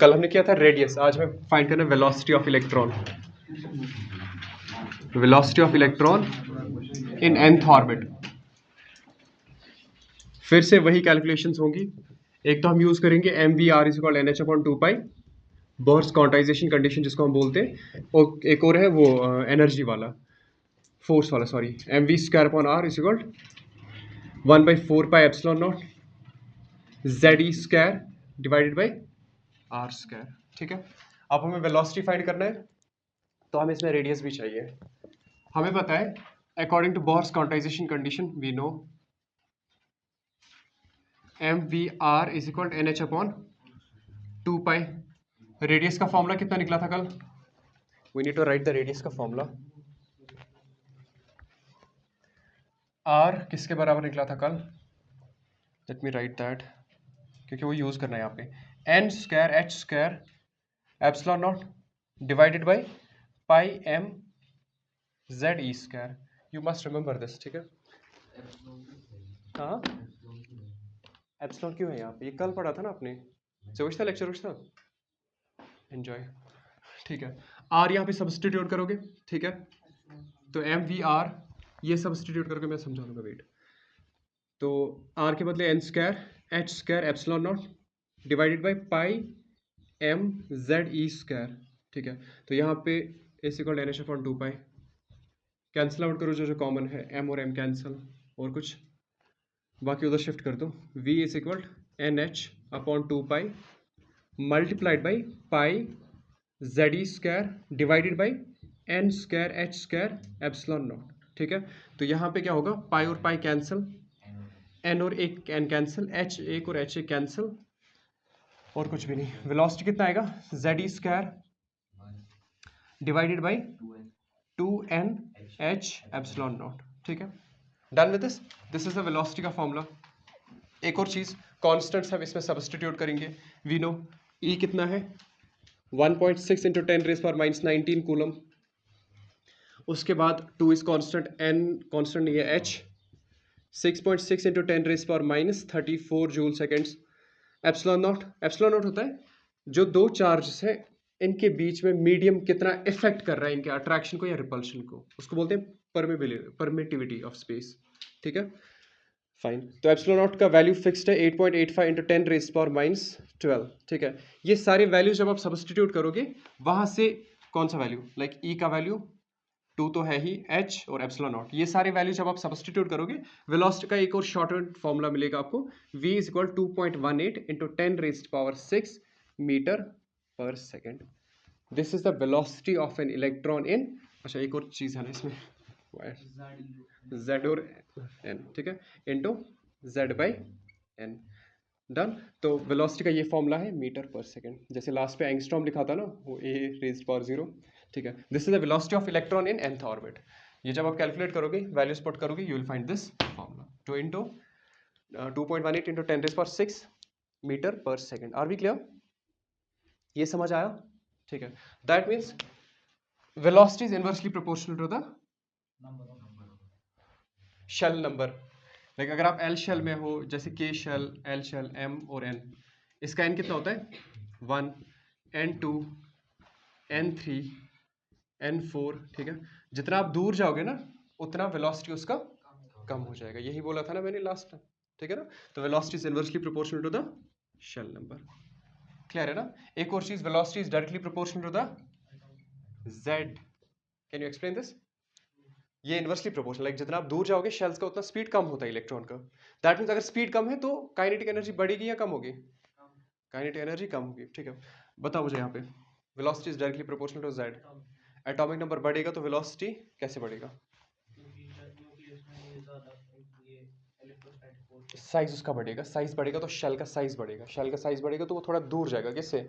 कल हमने किया था रेडियस, आज हमें फाइंड करना है velocity of electron. Velocity of electron in nth orbit. फिर से वही कैलकुलेशंस होंगी। एक तो हम यूज करेंगे mvr is equal nh upon 2 pi, Bohr's quantization condition जिसको हम बोलते हैं, और एक और है वो एनर्जी वाला, फोर्स वाला, sorry, mv square upon r is equal 1/4 pi epsilon not ze square divided by r square. ठीक है, अब हमें वेलोसिटी फाइंड करना है तो हमें इसमें रेडियस भी चाहिए। हमें पता है according to Bohr's quantization condition we know mvr is equal nh upon 2 pi. Radius का फॉर्मूला कितना निकला था कल? We need to write the radius का फॉर्मूला। r किसके बराबर निकला था कल? लेट मी राइट दैट, क्योंकि वो यूज करना है यहाँ पे। n square h square epsilon naught divided by pi m z e square. You must remember this, ठीक है? हाँ, एप्सिलॉन क्यों है यहाँ पे? ये कल पढ़ा था ना आपने, चौबीस था लेक्चर था, एंजॉय। ठीक है, आर यहाँ पे सब्सटीट्यूट करोगे, ठीक है? तो एम वी आर ये सब्सटीट्यूट करके मैं समझा दूंगा, वेट। तो आर के बदले n square h square epsilon naught divided by pi m z e square. ठीक है, तो यहाँ पे is equal n h upon 2 pi, cancel out करो जो जो कॉमन है, एम और एम कैंसिल, और कुछ बाकी उधर शिफ्ट कर दो। v is equal n h upon 2 pi multiplied by pi z e square divided by N square h square epsilon naught. ठीक है, तो यहाँ पे क्या होगा, पाई और पाई कैंसिल, एन और एक एन कैंसिल, एच एक और एच एक कैंसिल, और कुछ भी नहीं। वेलोसिटी कितना आएगा, Z e square divided by 2n h epsilon naught. ठीक है, done with this. This is the velocity का फॉर्मूला। एक और चीज, कॉन्स्टेंट्स हम इसमें सब्सटीट्यूट करेंगे। वी नो E कितना है, 1.6 इंटू 10⁻⁻19 कूलम। उसके बाद 2 इज कॉन्स्टेंट, n कॉन्स्टेंट नहीं है, h 6.6 into 10⁻34 joule seconds. Epsilon not, epsilon not होता है जो दो चार्जेस है इनके बीच में मीडियम कितना इफेक्ट कर रहा है इनके अट्रैक्शन को या रिपल्शन को, उसको बोलते हैं परमिटिविटी ऑफ स्पेस। ठीक है, फाइन। तो एप्सिलॉन नॉट का वैल्यू फिक्स्ड है 8.85 इंटू 10⁻12। ठीक है, ये सारे वैल्यू जब आप सब्सटीट्यूट करोगे वहां से कौन सा वैल्यू, लाइक ई का वैल्यू 2 तो है ही, h और एप्सिलॉन नॉट, ये सारे वैल्यू जब आप सब्सटीट्यूट करोगे, वेलोसिटी का एक और शॉर्ट फॉर्मूला मिलेगा आपको, v is equal 2.18 into 10⁻6 metre per second. This is the velocity of an electron in, अच्छा एक और चीज है ना इसमें, z और n, ठीक है, into z by n। Done. तो वेलोसिटी का ये फॉर्मूला है मीटर पर सेकेंड, जैसे लास्ट पे एंगस्ट्रॉम लिखा था ना, वो a रेज्ड पावर 0। ठीक है, this is the velocity of electron in nth orbit. ये जब आप कैलकुलेट करोगे, वैल्यूज पुट करोगे, you will find this formula, 2 into 2.18 into 10⁻6 metre per second. Are we clear? ये समझ आया? ठीक है, that means velocity is inversely proportional to the shell number. Like अगर आप एल शेल में हो, जैसे K shell, L shell, M और एन, इसका एन कितना होता है, 1, n2, n3, n4। ठीक है, जितना आप दूर जाओगे ना उतना वेलोसिटी उसका कम हो जाएगा, यही बोला था ना मैंने लास्ट टाइम। ठीक है ना, तो velocity is inversely proportional to the shell number. Clear है ना? एक और चीज, velocity is directly proportional to the z। Can you explain this? ये इनवर्सली प्रोपोर्शनल, लाइक जितना आप दूर जाओगे शेल्स का उतना स्पीड कम होता है इलेक्ट्रॉन का। दैट मीन्स अगर स्पीड कम है तो काइनेटिक एनर्जी बढ़ेगी या कम होगी? काइनेटिक एनर्जी कम होगी। ठीक है, बताओ मुझे यहाँ पे, velocity is directly proportional to z। Atomic number बढ़ेगा तो वेलोसिटी कैसे बढ़ेगा? साइज उसका बढ़ेगा, साइज बढ़ेगा तो शेल का साइज बढ़ेगा, शेल का साइज बढ़ेगा तो वो थोड़ा दूर जाएगा, किससे?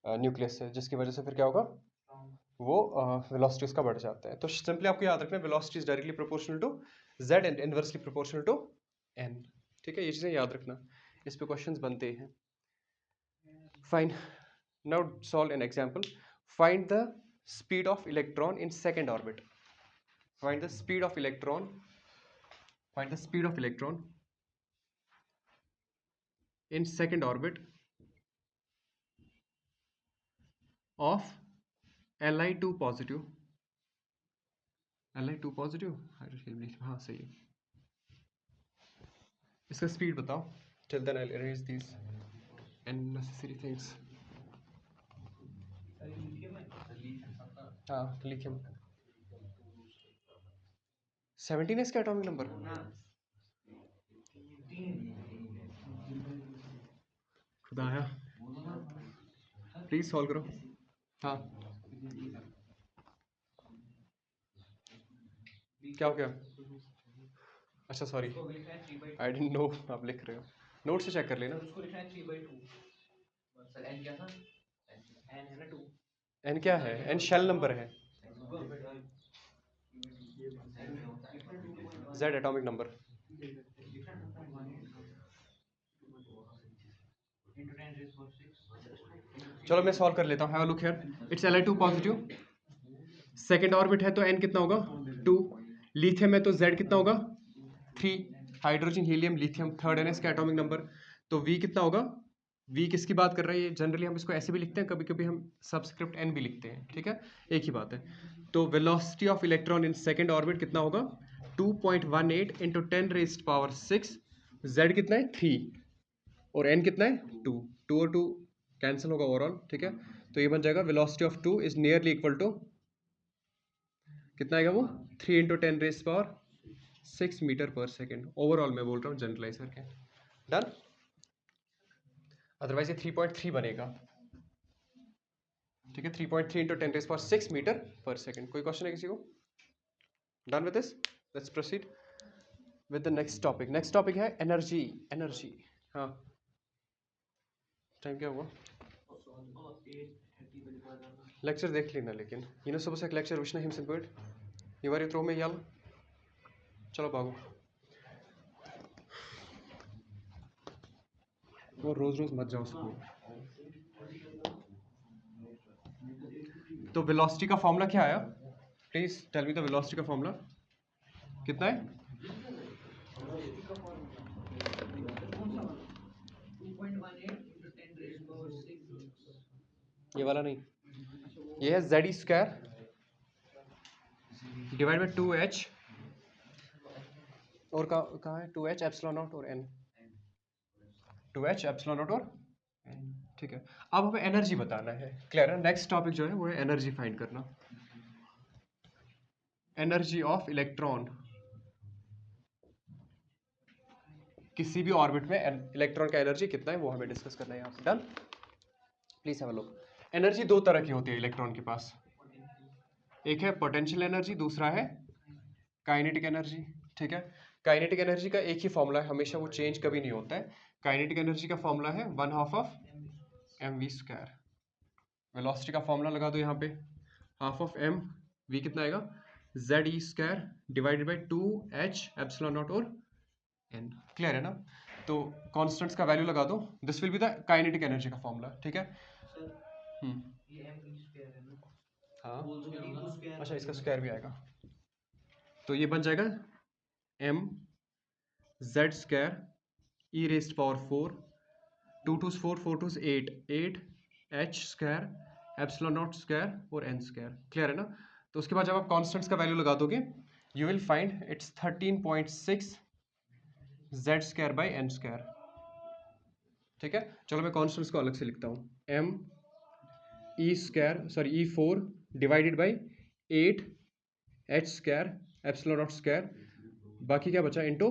न्यूक्लियस से, जिसकी वजह से फिर क्या होगा, वो वेलोसिटी उसका बढ़ जाता है। तो सिंपली आपको याद रखना है, velocity is directly proportional to z and inversely proportional to n। ठीक है, ये चीजें याद रखना, इस पे क्वेश्चंस बनते हैं। Fine, now solve an example. Find the speed of electron in second orbit. Find the speed of electron, find the speed of electron in second orbit of Li2 positive, Li2 positive hydrogen, हाँ सही है। इसका speed बताओ। Till then I will erase these unnecessary things। हाँ lithium 17 है इसका atomic number. खुदाया please solve करो। हाँ क्या हो गया? अच्छा सॉरी आई डिडंट नो आप लिख रहे हो, नोट से चेक कर लेना। एन क्या है? एन शेल नंबर है, जेड एटॉमिक नंबर। चलो मैं सॉल्व कर लेता हूँ। Have a look here, it's Li2 positive, second orbit है तो n कितना होगा 2, लिथियम है तो z कितना होगा 3, हाइड्रोजन हीलियम लिथियम थर्ड है इसका एटॉमिक नंबर, तो v कितना होगा? v किसकी बात कर रही है? जनरली हम इसको ऐसे भी लिखते हैं, कभी कभी हम सबस्क्रिप्ट n भी लिखते हैं, ठीक है, एक ही बात है। तो velocity of electron in second orbit कितना होगा 2.18 इंटू 10 रेज्ड पावर 6, z कितना है 3 और n कितना है 2, 2 और 2 कैंसिल होगा ओवरऑल, ठीक है। तो ये बन जाएगा velocity of 2 is nearly equal to कितना आएगा वो 3 into 10 raise power 6 metre per second. Overall मैं बोल रहा हूँ जनरलाइज करके, डन। अदरवाइज ये 3.3 बनेगा, ठीक है, 3.3 into 10 raise power 6 metre per second. कोई क्वेश्चन है किसी को? Done with this, let's proceed with the next topic. Next topic है एनर्जी। एनर्जी, हाँ टाइम क्या हुआ? लेक्चर देख लेना, लेकिन ये ना सुबह से एक लेक्चर विष्णु हिमसन पोइट ये बार थ्रो में याल, चलो भागो, और रोज रोज मत जाओ स्कूल। तो वेलोसिटी का फॉर्मूला क्या आया? Please tell me the velocity का फॉर्मूला कितना है? ये वाला नहीं, ये है Z square divide by 2h, और कहाँ है 2h एप्सिलॉन नॉट और n, 2h एप्सिलॉन नॉट और n, ठीक है। अब हमें एनर्जी बताना है, क्लियर है। नेक्स्ट टॉपिक जो है वो है एनर्जी फाइंड करना, एनर्जी ऑफ इलेक्ट्रॉन किसी भी ऑर्बिट में इलेक्ट्रॉन का एनर्जी कितना है वो हमें डिस्कस करना है यहाँ पे, done. Please have a look. Energy दो तरह की होती है इलेक्ट्रॉन के पास, एक है पोटेंशियल एनर्जी, दूसरा है काइनेटिक एनर्जी, ठीक है। काइनेटिक एनर्जी का एक ही फॉर्मूला है, हमेशा वो चेंज कभी नहीं होता है। काइनेटिक एनर्जी का फॉर्मूला है 1/2 ऑफ mv²। वेलोसिटी का फॉर्मूला लगा दो यहाँ पे, हाफ ऑफ m, v कितना आएगा ze² divided by 2h epsilon not और n, क्लियर है ना। तो कॉन्स्टेंट्स का वैल्यू लगा दो, this will be the kinetic energy का फॉर्मूला, ठीक है। हाँ अच्छा इसका स्क्वायर भी आएगा, तो ये बन जाएगा m z² e raised power 4, 2 2 4 4 2 8 8 h² epsilon naught square और n², क्लियर है ना। तो उसके बाद जब आप कॉन्स्टेंट्स का वैल्यू लगा दोगे you will find its 13.6 z² by n², ठीक है। चलो मैं कॉन्स्टेंट्स को अलग से लिखता हूँ, m e4 divided by 8 h² epsilon naught square, बाकी क्या बचा इंटू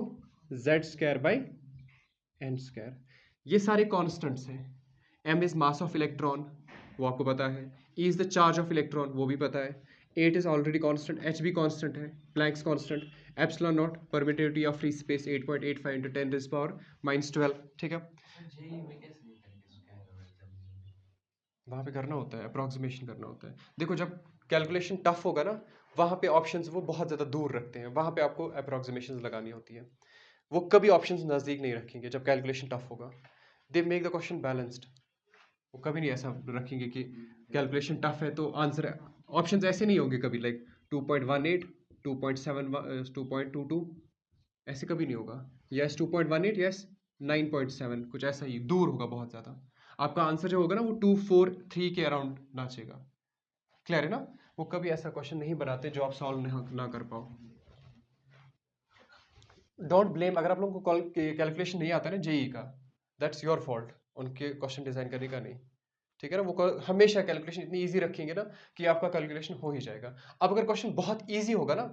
z² बाई n²। ये सारे कॉन्स्टेंट्स हैं। m is mass of electron, वो आपको पता है, e is the charge of electron, वो भी पता है, 8 इज ऑलरेडी कांस्टेंट, h भी कांस्टेंट है, Planck's constant, epsilon not permittivity of free space 8.85 into 10 rays power -12, ठीक है। वहाँ पे करना होता है, अप्रॉक्सीमेशन करना होता है। देखो जब कैलकुलेशन टफ होगा ना, वहाँ पे ऑप्शंस वो बहुत ज़्यादा दूर रखते हैं, वहाँ पे आपको अप्रॉक्सीमेशन लगानी होती है। वो कभी ऑप्शंस नज़दीक नहीं रखेंगे जब कैलकुलेशन टफ होगा, they make the question balanced. वो कभी नहीं ऐसा रखेंगे कि कैलकुलेशन टफ है तो आंसर, ऑप्शंस ऐसे नहीं होंगे कभी, लाइक 2.18 2.7 2.22, ऐसे कभी नहीं होगा। यस 2.18, यस 9.7, कुछ ऐसा ही दूर होगा बहुत ज़्यादा। आपका आंसर जो होगा ना वो 243 के अराउंड नाचेगा। क्लियर है ना? वो कभी ऐसा क्वेश्चन नहीं बनाते जो आप सॉल्व ना कर पाओ। डोंट ब्लेम, अगर आप लोगों को कैलकुलेशन नहीं आता ना जेई का, दैट्स योर फॉल्ट, उनके क्वेश्चन डिजाइन करने का नहीं। ठीक है ना? वो हमेशा कैलकुलेशन इतनी इजी रखेंगे ना कि आपका कैलकुलेशन हो ही जाएगा। अब अगर क्वेश्चन बहुत इजी होगा ना,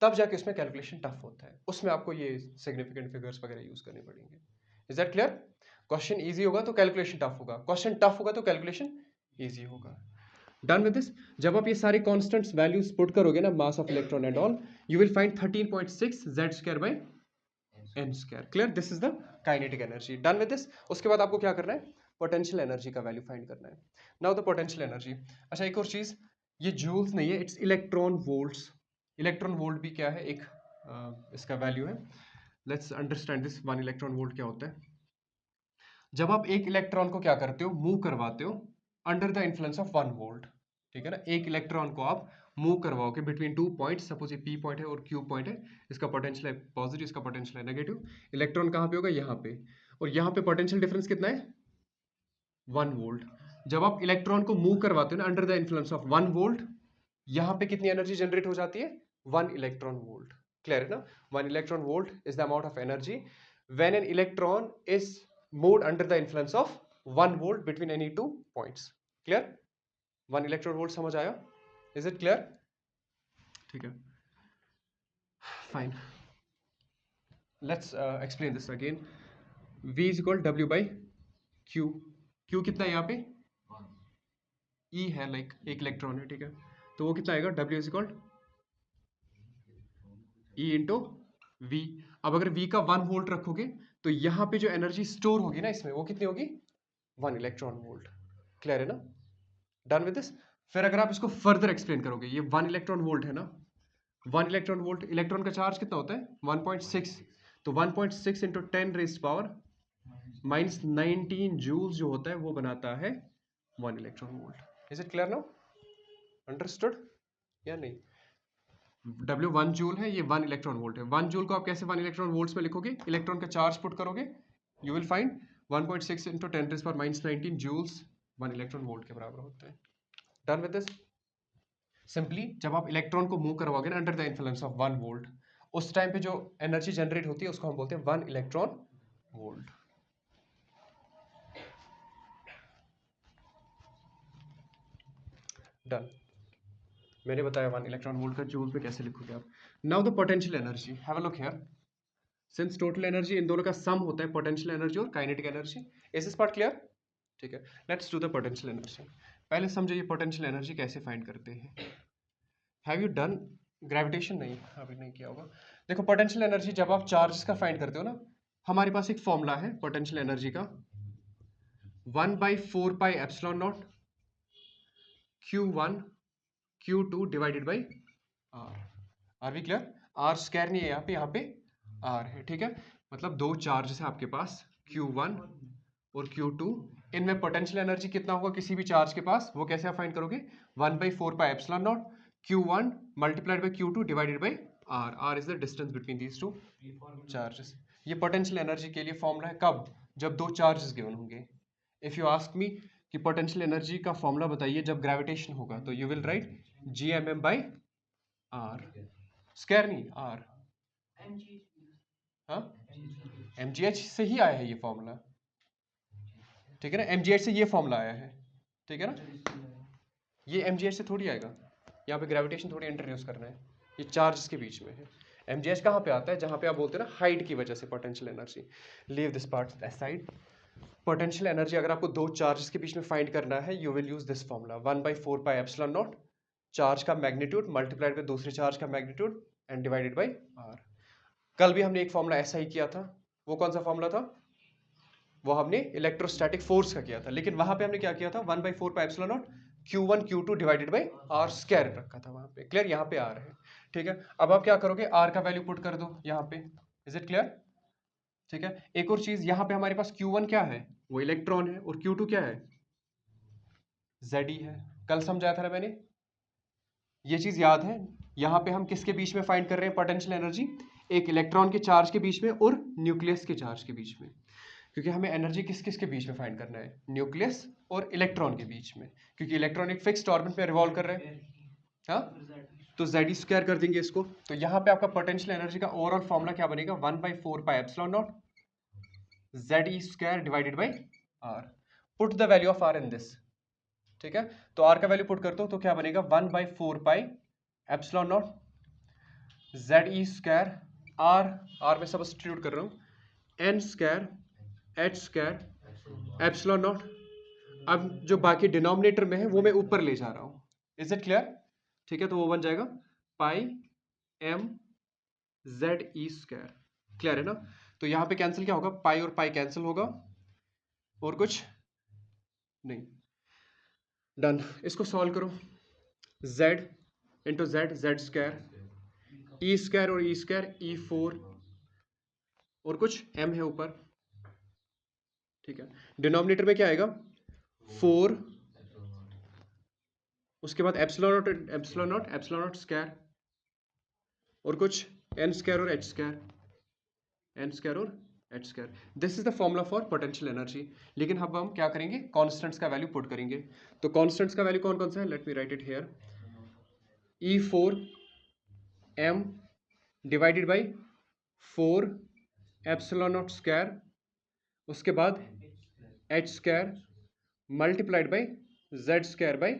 तब जाके उसमें कैलकुलेशन टफ होता है, उसमें आपको ये सिग्निफिकेंट फिगर्स वगैरह यूज करने पड़ेंगे। Is that clear? Question easy होगा तो कैलकुलेशन टफ होगा, क्वेश्चन टफ होगा तो कैलकुलेशन इजी होगा। Done with this? जब आप ये सारे कांस्टेंट्स वैल्यूज पुट करोगे ना, mass of electron and all, you will find 13.6 z² by m²। Clear? This is the kinetic energy. Done with this? उसके बाद आपको क्या करना है? पोटेंशियल एनर्जी का वैल्यू फाइंड करना है। Now the potential energy. अच्छा, एक और चीज, ये जूल्स नहीं है, it's electron volts. Electron volt भी क्या है? एक इसका वैल्यू है। Let's understand this. 1 electron volt क्या होता है? जब आप एक इलेक्ट्रॉन को क्या करते हो? मूव करवाते हो under the influence of 1 volt. ठीक है ना? एक इलेक्ट्रॉन को आप मूव करवाओगे बिटवीन 2 पॉइंट्स, सपोज ये p पॉइंट है और q पॉइंट है, इसका पोटेंशियल है पॉजिटिव, इसका पोटेंशियल है नेगेटिव। इलेक्ट्रॉन कहाँ पे होगा? यहाँ पे। और यहाँ पे पोटेंशियल डिफरेंस कितना है? 1 वोल्ट। जब आप इलेक्ट्रॉन को मूव करवाते हो ना under the influence of 1 volt, यहाँ पे कितनी एनर्जी जनरेट हो जाती है? 1 इलेक्ट्रॉन वोल्ट। क्लियर है ना? 1 electron volt is the amount of energy when an electron is moved under the influence of 1 volt between any two points. Clear? 1 electron volt समझ आया? Is it clear? ठीक है, fine. Let's explain this again. V is equal W by Q. Q कितना है यहाँ पे? E है, like एक इलेक्ट्रॉन है। ठीक है, तो वो कितना आएगा? W is equal E into V। अब अगर V का 1 वोल्ट रखोगे तो यहाँ पे जो एनर्जी स्टोर होगी ना इसमें, वो कितनी होगी? 1 इलेक्ट्रॉन वोल्ट। क्लियर है ना? Done with this? फिर अगर आप इसको फर्दर एक्सप्लेन करोगे, ये 1 इलेक्ट्रॉन वोल्ट है ना, 1 इलेक्ट्रॉन वोल्ट, इलेक्ट्रॉन का चार्ज कितना होता है? 1.6। तो 1.6 इंटू 10 रेज़्ड पावर -19 जूल्स जो होता है वो बनाता है 1 electron volt. Is it clear now? Understood या नहीं? W 1 जूल है, ये 1 इलेक्ट्रॉन वोल्ट है। 1 जूल को आप कैसे 1 इलेक्ट्रॉन वोल्ट्स में लिखोगे? इलेक्ट्रॉन का चार्ज पुट करोगे, you will find 1.6 into 10 raised power -19 joules 1 electron volt के बराबर होता है। Done with this? सिंपली जब आप इलेक्ट्रॉन को मूव करवाओगे ना under the influence of 1 volt, उस टाइम पे जो एनर्जी जनरेट होती है उसको हम बोलते हैं 1 इलेक्ट्रॉन वोल्ट। डन। मैंने बताया 1 इलेक्ट्रॉन वोल्ट का जूल पे कैसे लिखोगे आप। Now the potential energy, have a look here. Since total energy in दोनों का सम होता है, पोटेंशियल एनर्जी और kinetic energy. Is this part clear? ठीक है, let's do the potential energy. पहले समझो ये पोटेंशियल एनर्जी कैसे फाइंड करते हैं। Have you done gravitation? नहीं, अभी नहीं किया होगा। देखो, पोटेंशियल एनर्जी जब आप चार्जेस का फाइंड करते हो ना, हमारे पास एक फॉर्मूला है पोटेंशियल एनर्जी का, 1/4πε0 Q1 Q2 divided by R। Are we clear? R square नहीं है यहाँ पे R है। ठीक है, मतलब दो चार्जेस है आपके पास, Q1 और Q2। इनमें पोटेंशियल एनर्जी कितना होगा किसी भी चार्ज के पास, वो कैसे आप फाइंड करोगे? 1/4πε0 Q1 multiplied by Q2 divided by R। R is the distance between these two charges. ये पोटेंशियल एनर्जी के लिए फॉर्मूला है। कब? जब दो चार्जेस गिवन होंगे। इफ यू आस्क मी कि पोटेंशियल एनर्जी का फॉर्मूला बताइए जब ग्रेविटेशन होगा, तो you will write GMM by R। Square नहीं, R। हाँ, MGH से ही आया है ये फॉर्मूला। ठीक है ना? MGH से ये फॉर्मूला आया है। ठीक है ना? ये MGH से थोड़ी आएगा, यहाँ पे ग्रेविटेशन थोड़ी इंट्रोड्यूस करना है, ये चार्जेस के बीच में है। MGH कहाँ पे आता है? जहाँ पे आप बोलते हैं ना हाइट की वजह से potential energy. Leave this part aside. Potential energy अगर आपको दो चार्जेस के बीच में फाइंड करना है, you will use this formula 1/4πε0 charge का मैग्नीट्यूड मल्टीप्लाइड बाय दूसरे चार्ज का magnitude and divided by R। कल भी हमने एक फॉर्मूला ऐसा ही किया था। वो कौन सा फॉर्मूला था? वो हमने इलेक्ट्रोस्टैटिक फोर्स का किया था, लेकिन वहां पे हमने क्या किया था? 1/4πε0 Q1 Q2 divided by R square रखा था वहां पे। क्लियर? यहाँ पे R है। ठीक है, अब आप क्या करोगे? R का वैल्यू पुट कर दो यहाँ पे। Is it clear? ठीक है, एक और चीज, यहाँ पे हमारे पास Q1 क्या है? वो इलेक्ट्रॉन है, और Q2 क्या है? Ze है। कल समझाया था ना मैंने, ये चीज याद है। यहाँ पे हम किसके बीच में फाइंड कर रहे हैं पोटेंशियल एनर्जी? एक इलेक्ट्रॉन के चार्ज के बीच में और न्यूक्लियस के चार्ज के बीच में। क्योंकि हमें एनर्जी किस किस के बीच में फाइंड करना है, न्यूक्लियस और इलेक्ट्रॉन के बीच में, क्योंकि इलेक्ट्रॉन एक फिक्स्ड ऑर्बिट में रिवॉल्व कर रहे हैं। हाँ, तो जेड स्क्वायर कर देंगे इसको। तो यहाँ पे आपका पोटेंशियल एनर्जी का ओवरऑल फॉर्मूला क्या बनेगा, 1/4 pi epsilon naught z square divided by r. Put the value of r in this, ठीक है। तो आर का वैल्यू पुट करते हो तो क्या बनेगा, 1/4 pi epsilon naught z square, r में सब्स्टिट्यूट कर रहा हूँ, n square h square epsilon naught. अब जो बाकी डिनोमिनेटर में है वो मैं ऊपर ले जा रहा हूँ। Is it clear? ठीक है, तो वो बन जाएगा पाई m z e square. Clear है ना? तो यहां पे कैंसिल क्या होगा, पाई और पाई कैंसिल होगा और कुछ नहीं। डन। इसको सॉल्व करो, z into Z, Z square, E square और ई स्क्वायर E4 और कुछ m है ऊपर, ठीक है। डिनोमिनेटर में क्या आएगा, 4, उसके बाद epsilon not epsilon not epsilon naught square और कुछ n स्क्वायर और h स्क्वायर, n स्क्वायर और h square. This is the formula for potential energy. लेकिन अब हम क्या करेंगे, कॉन्स्टेंट्स का वैल्यू पुट करेंगे। तो कॉन्स्टेंट्स का वैल्यू कौन कौन सा है, let me right it here. E4 m divided by 4 epsilon naught square, उसके बाद h square multiplied by z square by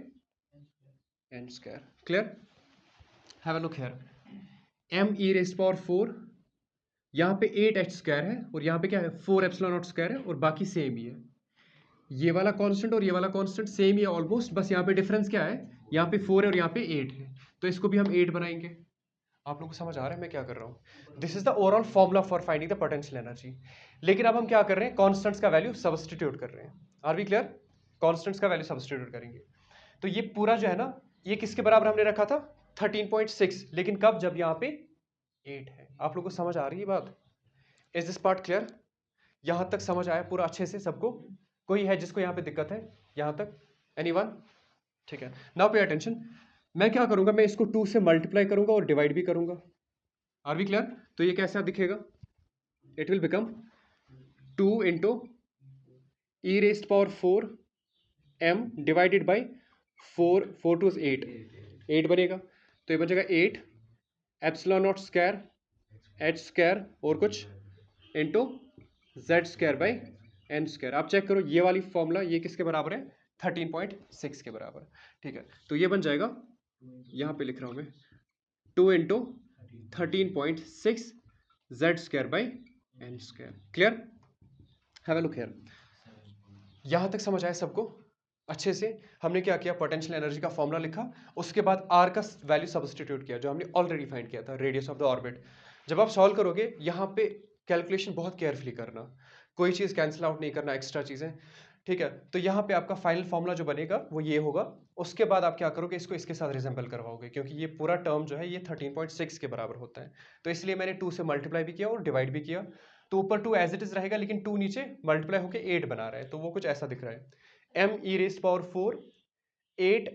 n square. Clear? Have a look here, m e raised power 4, यहाँ पे 8h square है और यहाँ पे क्या है, 4 एप्सिलॉन नॉट स्क्वायर है और बाकी सेम ही है। ये वाला कांस्टेंट और ये वाला कांस्टेंट सेम ही है ऑलमोस्ट, बस यहाँ पे डिफरेंस क्या है, यहाँ पे 4 है और यहाँ पे 8 है, तो इसको भी हम 8 बनाएंगे। आप लोगों को समझ आ रहा है मैं क्या कर रहा हूँ? This is the overall formula for finding the potential energy. लेकिन अब हम क्या कर रहे हैं, कॉन्स्टेंट्स का वैल्यू सब्स्टिट्यूट कर रहे हैं। Are we clear? कॉन्स्टेंट्स का वैल्यू सब्स्टिट्यूट करेंगे। तो ये पूरा जो है ना, ये किसके बराबर हमने रखा था, 13.6, लेकिन कब, जब यहाँ पे 8 है। आप लोगों को समझ आ रही है बात? Is this part clear? यहां तक समझ आया पूरा अच्छे से सबको? कोई है जिसको यहाँ पे दिक्कत है यहां तक? एनीवन? ठीक है, नाउ पे अटेंशन। मैं क्या करूंगा, मैं इसको 2 से मल्टीप्लाई करूंगा और डिवाइड भी करूंगा। Are we clear? तो ये कैसा दिखेगा, it will become 2 into e raised power 4 m divided by 4 to 8 बनेगा। तो ये बन जाएगा 8 epsilon naught square h square और कुछ into z square by n square. आप चेक करो ये वाली फॉर्मूला, ये किसके बराबर है, 13.6 के बराबर। ठीक है, तो ये बन जाएगा, यहाँ पे लिख रहा हूँ मैं, 2 into 13.6 z square by n square. Clear? Have a look here. यहाँ तक समझ आया सबको अच्छे से? हमने क्या किया, पोटेंशियल एनर्जी का फॉर्मूला लिखा, उसके बाद आर का वैल्यू सब्स्टिट्यूट किया जो हमने ऑलरेडी फाइंड किया था, रेडियस ऑफ द ऑर्बिट। जब आप सॉल्व करोगे यहाँ पे कैलकुलेशन बहुत केयरफुली करना, कोई चीज़ कैंसिल आउट नहीं करना, एक्स्ट्रा चीज़ें, ठीक है। तो यहाँ पे आपका फाइनल फॉर्मूला जो बनेगा वो ये होगा। उसके बाद आप क्या करोगे, इसको इसके साथ रिजेंबल करवाओगे, क्योंकि ये पूरा टर्म जो है ये 13.6 के बराबर होता है। तो इसलिए मैंने 2 से मल्टीप्लाई भी किया और डिवाइड भी किया। तो ऊपर 2 एज इट इज रहेगा, लेकिन 2 नीचे मल्टीप्लाई होकर 8 बना रहा है, तो वो कुछ ऐसा दिख रहा है। m e रेज़्ड पावर 4 8,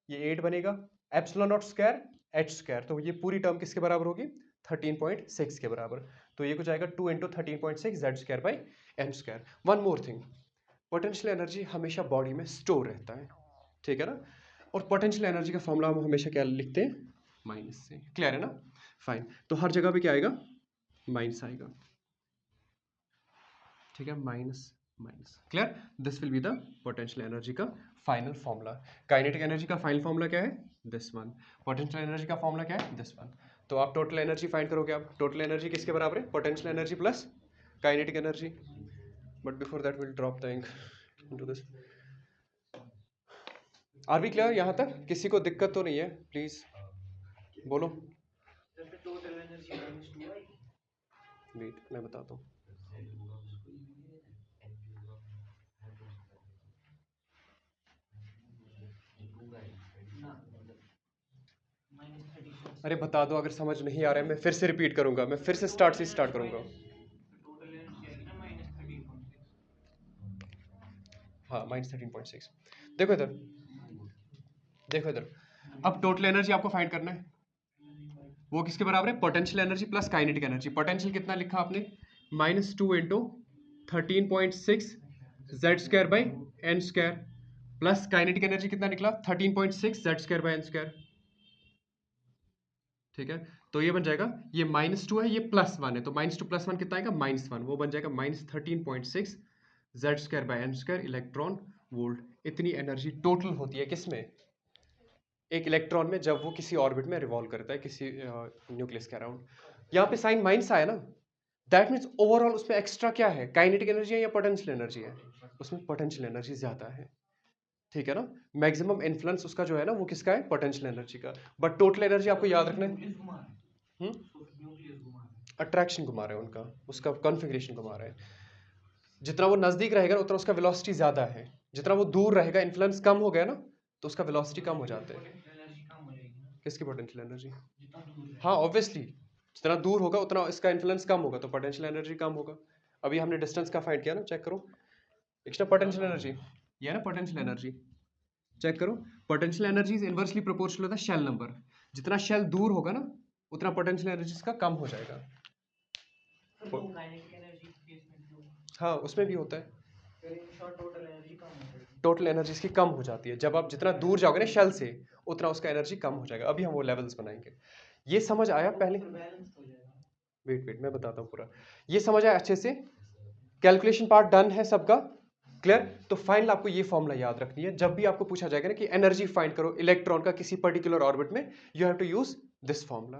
ये 8 बनेगा, epsilon naught square h square, तो ये पूरी टर्म किसके बराबर होगी, 13.6 के बराबर। तो ये कुछ आएगा 2 into 13.6 Z square by N square. One more thing, potential energy हमेशा बॉडी में स्टोर रहता है, ठीक है ना? और पोटेंशियल एनर्जी का फॉर्मूला हम हमेशा क्या लिखते हैं, माइनस से। क्लियर है ना? फाइन। तो हर जगह पे क्या आएगा, माइनस आएगा, ठीक है, minus minus. Clear? This will be the potential energy का फाइनल फॉर्मूला। काइनेटिक एनर्जी का फाइनल फॉर्मूला क्या है, दिस वन। पोटेंशियल एनर्जी का फॉर्मूला क्या है, दिस वन। तो आप टोटल एनर्जी फाइंड करोगे। आप टोटल एनर्जी किसके बराबर है, potential energy plus kinetic energy. But before that will drop the ink into this. Are we clear? यहाँ तक किसी को दिक्कत तो नहीं है? प्लीज बोलो। वेट मैं बताता हूँ। अरे बता दो, अगर समझ नहीं आ रहा है मैं फिर से रिपीट करूंगा, मैं फिर से स्टार्ट से स्टार्ट करूंगा। हाँ, -13.6। देखो इधर, देखो इधर। अब टोटल एनर्जी आपको फाइंड करना है, वो किसके बराबर है, potential energy plus kinetic energy. Potential कितना लिखा आपने, -2 into 13.6 Z square by N square plus kinetic energy कितना निकला 13.6 Z square by N square. ठीक है, तो ये बन जाएगा, ये -2 है, ये +1 है, तो -2 +1 कितना आएगा -1, वो बन जाएगा -13.6 Z square by N square electron volt. इतनी एनर्जी टोटल होती है किसमें, एक इलेक्ट्रॉन में, जब वो किसी ऑर्बिट में रिवॉल्व करता है किसी न्यूक्लियस के अराउंड। यहाँ पे साइन माइनस आया ना, दैट मीन्स ओवरऑल उसमें एक्स्ट्रा क्या है, काइनेटिक एनर्जी है या पोटेंशियल एनर्जी है, उसमें पोटेंशियल एनर्जी ज्यादा है। ठीक है ना, मैक्सिमम इन्फ्लुएंस उसका जो है ना वो किसका है, पोटेंशियल एनर्जी का। बट टोटल एनर्जी आपको याद रखना है, अट्रैक्शन घुमा रहे हैं उनका, उसका कॉन्फ़िगरेशन घुमा रहे हैं। जितना वो नजदीक रहेगा उतना उसका वेलोसिटी ज्यादा है, जितना वो दूर रहेगा, इन्फ्लुएंस कम हो गया ना, तो उसका वेलोसिटी कम हो जाता है। किसकी पोटेंशियल एनर्जी, हाँ ऑब्वियसली, जितना दूर होगा उतना इसका इन्फ्लुएंस कम होगा, तो पोटेंशियल एनर्जी कम होगा। अभी हमने डिस्टेंस का फाइंड किया ना, चेक करो, एक्स्ट्रा पोटेंशियल एनर्जी, ये है ना पोटेंशियल एनर्जी, चेक करो, potential energy is inversely proportional to the shell number. जितना शेल दूर होगा ना उतना पोटेंशियल एनर्जी इसका कम हो जाएगा। हाँ उसमें भी होता है, टोटल एनर्जी इसकी कम हो जाती है, जब आप जितना दूर जाओगे ना शेल से उतना उसका एनर्जी कम हो जाएगा। अभी हम वो लेवल्स बनाएंगे। ये समझ आया पहले, वेट वेट मैं बताता हूँ पूरा, ये समझ आया अच्छे से, कैलकुलेशन पार्ट डन है सबका क्लियर। तो फाइनल आपको ये फॉर्मूला याद रखनी है, जब भी आपको पूछा जाएगा ना कि एनर्जी फाइंड करो इलेक्ट्रॉन का किसी पर्टिकुलर ऑर्बिट में, you have to use this formula.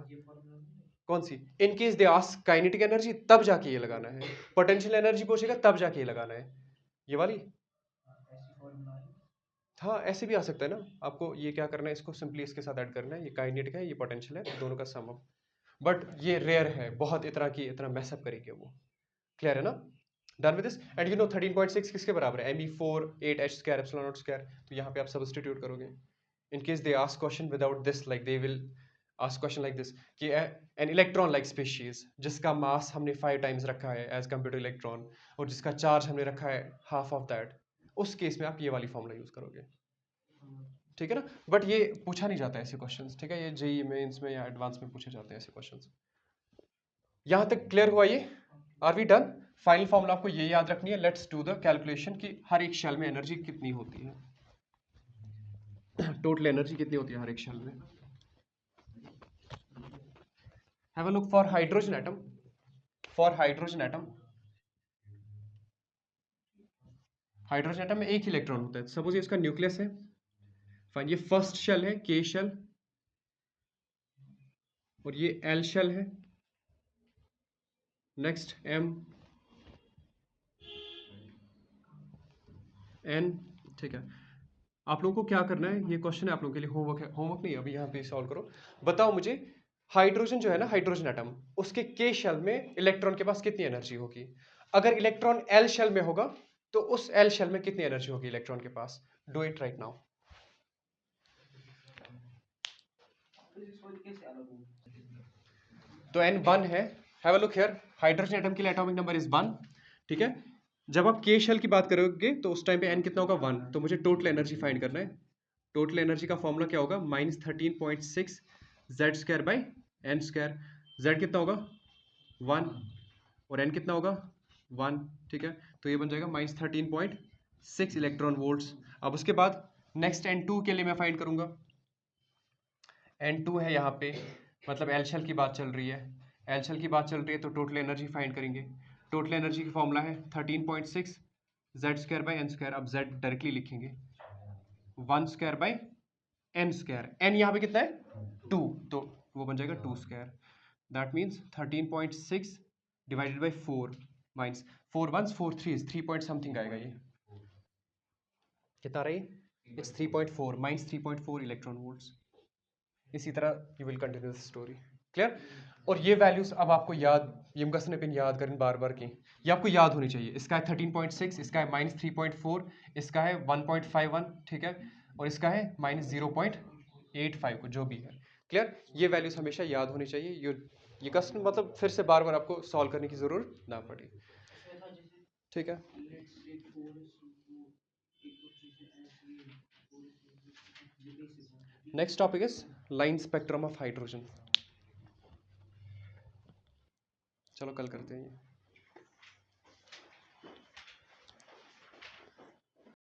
कौन सी, in case they ask kinetic energy, तब जाके ये लगाना है, पोटेंशियल एनर्जी पूछेगा तब जाके ये लगाना है, ये वाली। हाँ ऐसे भी आ सकता है ना, आपको ये क्या करना है, इसको सिंपली इसके साथ ऐड करना है, ये काइनेटिक है ये पोटेंशियल है, दोनों का सम अप। बट ये रेयर है बहुत, इतना मैसअप करेंगे वो, क्लियर है ना। Done with this, and you know 13.6 किसके बराबर है, me4 8 h square epsilon naught square. तो यहाँ पे आप सब्स्टिट्यूट करोगे, इन case they ask question without this, like they will ask question like this कि एन इलेक्ट्रॉन लाइक स्पीशीज जिसका मास हमने 5 टाइम्स रखा है एज कम्पेयर टू इलेक्ट्रॉन, और जिसका चार्ज हमने रखा है हाफ ऑफ दैट, उस केस में आप ये वाली फॉर्मूला यूज करोगे। ठीक है ना, बट ये पूछा नहीं जाता ऐसे क्वेश्चंस, ठीक है, ये जेईई मेंस में या एडवांस में पूछे जाते हैं ऐसे क्वेश्चंस। यहां तक क्लियर हुआ ये, are we done. Final formula आपको ये याद रखनी है, लेट्स डू द कैलकुलेशन कि हर एक शेल में एनर्जी कितनी होती है, टोटल एनर्जी कितनी होती है हर एक शेल में। Have a look for hydrogen atom, for hydrogen atom, hydrogen atom में एक इलेक्ट्रॉन होता है, सपोज ये इसका न्यूक्लियस है, फाइन, ये फर्स्ट शेल है के शेल, और ये एल शेल है, नेक्स्ट एम एन। ठीक है, आप लोगों को क्या करना है, ये क्वेश्चन है आप लोगों के लिए, होमवर्क है, होमवर्क नहीं अभी यहाँ पे सॉल्व करो। बताओ मुझे, हाइड्रोजन जो है ना, हाइड्रोजन एटम, उसके के शेल में इलेक्ट्रॉन के पास कितनी एनर्जी होगी। अगर इलेक्ट्रॉन एल शेल में होगा तो उस एल शेल में कितनी एनर्जी होगी इलेक्ट्रॉन के पास, डू इट राइट नाउ। तो एन 1 है, have a look here, hydrogen atom के लिए एटॉमिक नंबर इज 1। ठीक है, जब आप के शेल की बात करोगे तो उस टाइम पे एन कितना होगा 1, तो मुझे टोटल एनर्जी फाइंड करना है। टोटल एनर्जी का फॉर्मूला क्या होगा, -13.6 Z square by N square. Z कितना होगा 1, और एन कितना होगा 1। ठीक है, तो ये बन जाएगा -13.6 इलेक्ट्रॉन वोल्ट्स। अब उसके बाद नेक्स्ट N2 के लिए मैं फाइंड करूंगा, N2 है यहाँ पे, मतलब एल शेल की बात चल रही है, एल शेल की बात चल रही है, तो टोटल एनर्जी फाइंड करेंगे। टोटल एनर्जी का फॉर्मूला है 13.6 Z square by N square. अब जेड डायरेक्टली लिखेंगे, 1 square by N square, N यहाँ पे कितना है 2, तो वो बन जाएगा 2 square. That means 13.6 divided by 4 minus 4 1 4 3 3 point something आएगा, ये कितना रही, इट्स 3.4 माइनस 3.4 इलेक्ट्रॉन वोल्ट्स। इसी तरह you will continue this story, clear. और ये वैल्यूज अब आपको याद, ये मुकस्सन पिन याद करें बार बार की, ये आपको याद होनी चाहिए। इसका है 13.6, इसका है -3.4, इसका है 1.51, ठीक है, और इसका है -0.85 को, जो भी है, क्लियर। ये वैल्यूज हमेशा याद होनी चाहिए, ये क्वेश्चन मतलब फिर से बार बार आपको सॉल्व करने की जरूरत ना पड़े, ठीक है। Next topic is line spectrum of hydrogen. चलो कल करते हैं ये।